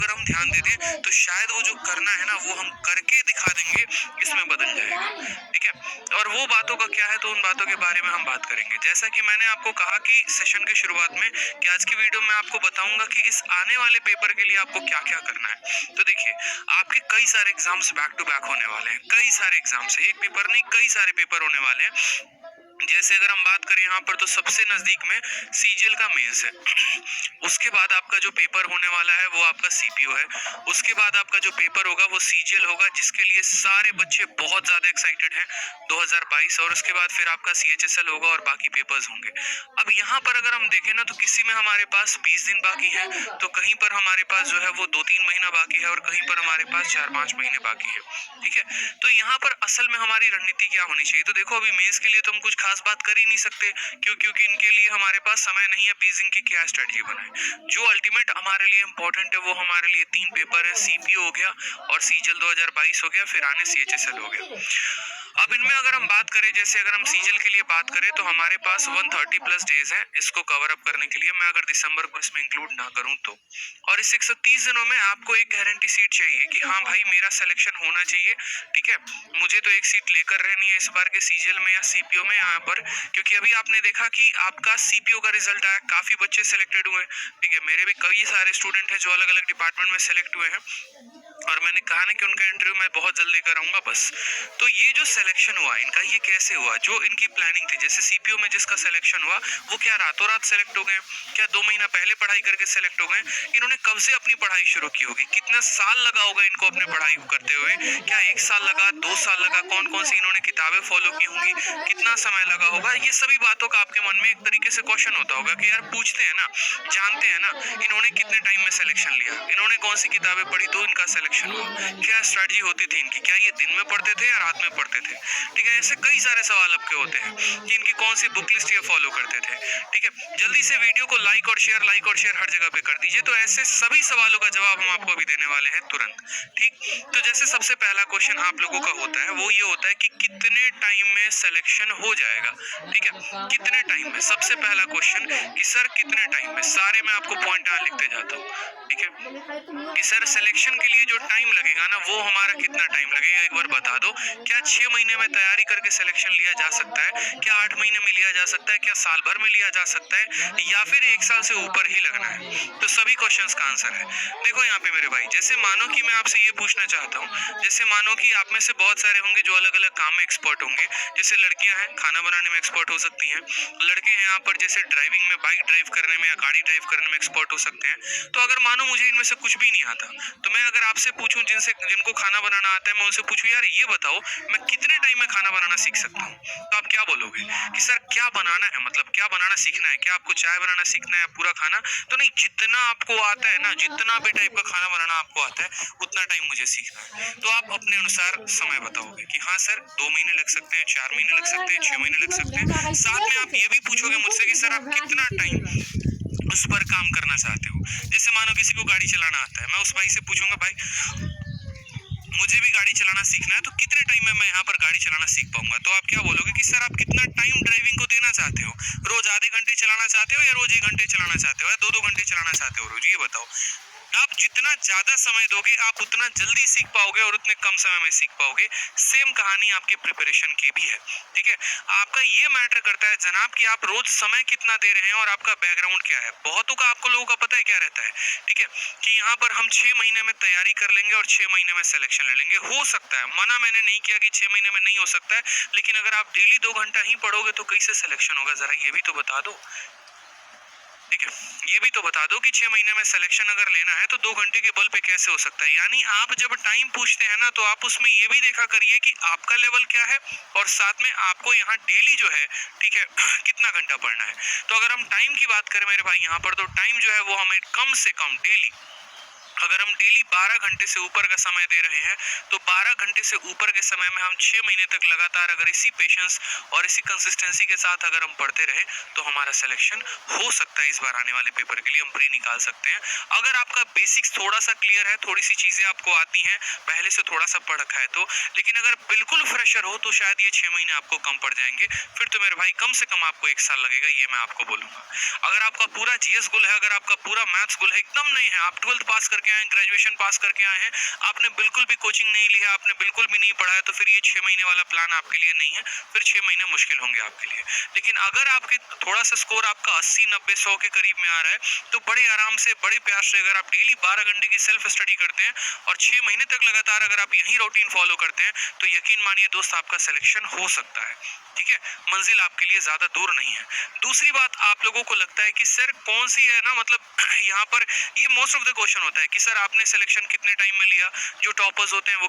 अगर हम ध्यान दे दें तो शायद वो जो करना है ना वो हम करके दिखा देंगे, इसमें बदल जाएगा। ठीक है, और वो बातों का क्या है, तो उन बातों के बारे में हम बात करेंगे। जैसा कि मैंने आपको कहा कि सेशन के शुरुआत में कि आज की वीडियो में आपको बताऊंगा कि इस आने वाले पेपर के लिए आपको क्या क्या करना है। तो देखिए, आपके कई सारे एग्जाम्स बैक टू बैक होने वाले हैं, कई सारे एग्जाम्स, एक पेपर नहीं कई सारे पेपर होने वाले हैं। जैसे अगर हम बात करें यहाँ पर तो सबसे नजदीक में सीजीएल का मेंस है, उसके बाद आपका जो पेपर होने वाला है वो आपका सीपीओ है, उसके बाद आपका जो पेपर होगा वो सीजीएल होगा, जिसके लिए सारे बच्चे बहुत ज्यादा एक्साइटेड हैं 2022, और उसके बाद फिर आपका सीएचएसएल होगा और बाकी पेपर्स होंगे। अब यहाँ पर अगर हम देखें ना तो किसी में हमारे पास 20 दिन बाकी है, तो कहीं पर हमारे पास जो है वो 2-3 महीना बाकी है, और कहीं पर हमारे पास 4-5 महीने बाकी है। ठीक है, तो यहाँ पर असल में हमारी रणनीति क्या होनी चाहिए। तो देखो, अभी मेंस के लिए तो हम कुछ खास बात कर ही नहीं सकते, क्योंकि इनके लिए हमारे पास समय नहीं है 20 दिन की क्या स्ट्रेटजी बनाए। जो अल्टीमेट हमारे लिए इंपॉर्टेंट है वो हमारे लिए 3 पेपर है, सीपीओ हो गया और सीजीएल 2022 हो गया, फिर आने सीएचएसएल हो गया। अब इनमें अगर हम बात करें, जैसे अगर हम सीजीएल के लिए बात करें तो हमारे पास 130 प्लस डेज है इसको कवर अप करने के लिए, मैं अगर दिसंबर को इसमें इंक्लूड ना करूं तो। और इस 130 दिनों में आपको एक गारंटी सीट चाहिए कि हाँ भाई मेरा सिलेक्शन होना चाहिए। ठीक है, मुझे तो एक सीट लेकर रहनी है इस बार के सीजीएल में या सीपीओ में यहाँ पर, क्योंकि अभी आपने देखा कि आपका सीपीओ का रिजल्ट आया, काफी बच्चे सिलेक्टेड हुए। ठीक है, मेरे भी कई सारे स्टूडेंट हैं जो अलग अलग डिपार्टमेंट में सिलेक्ट हुए हैं, और मैंने कहा ना कि उनका इंटरव्यू मैं बहुत जल्दी कराऊंगा बस। तो ये जो सिलेक्शन हुआ इनका, ये कैसे हुआ, जो इनकी प्लानिंग थी। जैसे सीपीओ में जिसका सिलेक्शन हुआ वो क्या रातों रात सिलेक्ट हो गए, क्या 2 महीना पहले पढ़ाई करके सिलेक्ट हो गए। इन्होंने कब से अपनी पढ़ाई शुरू की होगी, कितना साल लगा होगा इनको अपने पढ़ाई करते हुए, क्या 1 साल लगा, 2 साल लगा, कौन कौन सी इन्होंने किताबें फॉलो की होंगी, कितना समय लगा होगा। ये सभी बातों का आपके मन में एक तरीके से क्वेश्चन होता होगा कि यार पूछते हैं ना, जानते हैं ना, इन्होंने कितने टाइम में सिलेक्शन लिया, इन्होंने कौन सी किताबें पढ़ी तो इनका सिलेक्शन हुआ, क्या स्ट्रेटजी होती थी इनकी, क्या ये दिन में पढ़ते थे या रात में पढ़ते थे। ठीक है, ऐसे कई सारे सवाल आपके होते हैं कि इनकी कौन सी बुक लिस्ट ये फॉलो करते थे। ठीक है, जल्दी से वीडियो को लाइक और शेयर हर जगह पे कर दीजिए। तो ऐसे सभी सवालों का जवाब हम आपको अभी देने वाले हैं तुरंत। ठीक, तो जैसे सबसे पहला क्वेश्चन आप लोगों का होता है वो ये होता है कि कितने टाइम में सिलेक्शन हो जाएगा। ठीक है, कितने टाइम में, सबसे पहला क्वेश्चन कि सर कितने टाइम में, सारे मैं आपको पॉइंट लिखते जाता हूँ। ठीक है, कि सर सिलेक्शन के लिए जो टाइम लगेगा ना वो हमारा कितना टाइम लगेगा, एक बार बता दो। क्या 6 महीने में तैयारी करके सिलेक्शन लिया जा सकता है, क्या 8 महीने में लिया जा सकता है, क्या साल भर में लिया जा सकता है, या फिर 1 साल से ऊपर ही लगना है। तो सभी क्वेश्चंस का आंसर है। देखो यहाँ पे मेरे भाई, जैसे मानो कि मैं आपसे ये पूछना चाहता हूँ, जैसे मानो कि आप में से बहुत सारे होंगे जो अलग अलग काम में एक्सपर्ट होंगे। जैसे लड़कियां हैं, खाना बनाने में एक्सपर्ट हो सकती हैं, लड़के हैं यहाँ पर जैसे ड्राइविंग में, बाइक ड्राइव करने में या गाड़ी ड्राइव करने में एक्सपर्ट हो सकते हैं। तो अगर मानो मुझे इनमें से कुछ भी नहीं आता, तो मैं अगर आपसे पूछूं जिनको खाना बनाना आता है, मैं उनसे पूछूं यार ये बताओ मैं कितने टाइम में खाना बनाना सीख सकता हूँ, तो आप क्या बोलोगे कि सर क्या बनाना है, मतलब क्या बनाना सीखना है, क्या आपको चाय बनाना सीखना है, पूरा खाना तो नहीं, जितना आपको आता है ना, जितना भी टाइप का खाना बनाना आपको आता है उतना टाइम मुझे सीखना है। तो आप अपने अनुसार समय बताओगे कि हाँ सर 2 महीने लग सकते हैं, 4 महीने लग सकते हैं, 6 महीने लग सकते हैं। साथ में आप ये भी पूछोगे मुझसे कि सर आप कितना टाइम उस पर काम करना चाहते हो। जैसे मानो किसी को गाड़ी चलाना आता है, मैं उस भाई से पूछूंगा भाई मुझे भी गाड़ी चलाना सीखना है, तो कितने टाइम में मैं यहाँ पर गाड़ी चलाना सीख पाऊंगा। तो आप क्या बोलोगे कि सर आप कितना टाइम ड्राइविंग को देना चाहते हो, रोज आधे घंटे चलाना चाहते हो या रोज 1 घंटे चलाना चाहते हो या 2-2 घंटे चलाना चाहते हो रोज, ये बताओ। आप जितना ज्यादा समय दोगे आप उतना जल्दी सीख पाओगे और उतने कम समय में सीख पाओगे। सेम कहानी आपके प्रिपरेशन की भी है। ठीक है, आपका ये मैटर करता है जनाब कि आप रोज समय कितना दे रहे हैं और आपका बैकग्राउंड क्या है। बहुतों का, आपको लोगों का पता है क्या रहता है, ठीक है, कि यहाँ पर हम 6 महीने में तैयारी कर लेंगे और 6 महीने में सिलेक्शन ले लेंगे। हो सकता है, मना मैंने नहीं किया कि 6 महीने में नहीं हो सकता है, लेकिन अगर आप डेली 2 घंटा ही पढ़ोगे तो कैसे सिलेक्शन होगा, जरा ये भी तो बता दो। ठीक है, ये भी तो बता दो कि 6 महीने में सिलेक्शन अगर लेना है तो 2 घंटे के बल पे कैसे हो सकता है। यानी आप जब टाइम पूछते हैं ना तो आप उसमें ये भी देखा करिए कि आपका लेवल क्या है और साथ में आपको यहाँ डेली जो है, ठीक है, कितना घंटा पढ़ना है। तो अगर हम टाइम की बात करें मेरे भाई यहाँ पर, तो टाइम जो है वो हमें कम से कम डेली, अगर हम डेली 12 घंटे से ऊपर का समय दे रहे हैं तो 12 घंटे से ऊपर के समय में हम 6 महीने तक लगातार अगर इसी पेशेंस और इसी कंसिस्टेंसी के साथ अगर हम पढ़ते रहे तो हमारा सिलेक्शन हो सकता है। इस बार आने वाले पेपर के लिए हम प्री निकाल सकते हैं अगर आपका बेसिक्स थोड़ा सा क्लियर है, थोड़ी सी चीजें आपको आती हैं, पहले से थोड़ा सा पढ़ रखा है तो। लेकिन अगर बिल्कुल फ्रेशर हो तो शायद ये 6 महीने आपको कम पड़ जाएंगे, फिर तो मेरे भाई कम से कम आपको 1 साल लगेगा, ये मैं आपको बोलूंगा। अगर आपका पूरा जीएस गुल है, अगर आपका पूरा मैथ्स गुल है, एकदम नहीं है, आप 12th पास करके आए हैं, ग्रेजुएशन पास करके आए हैं, आपने बिल्कुल भी कोचिंग नहीं लिया, आपने बिल्कुल भी नहीं पढ़ा है, तो फिर ये 6 महीने वाला प्लान आपके लिए नहीं है, फिर 6 महीने मुश्किल होंगे आपके लिए। लेकिन अगर आपके थोड़ा सा स्कोर आपका 80, 90, 100 के करीब में आ रहा है, तो बड़े आराम से, बड़े प्यार से अगर आप डेली 12 घंटे की सेल्फ स्टडी करते हैं और 6 महीने तक लगातार अगर आप यही रूटीन फॉलो करते हैं, तो यकीन मानिए दोस्त, आपका सिलेक्शन हो सकता है। ठीक है, मंजिल आपके लिए ज्यादा दूर नहीं है। दूसरी बात, आप लोगों को लगता है कि सर कौन सी है ना, मतलब यहाँ पर ये मोस्ट ऑफ द क्वेश्चन होता है कि सर आपने सिलेक्शन कितने टाइम में लिया, जो टॉपर्स होते हैं वो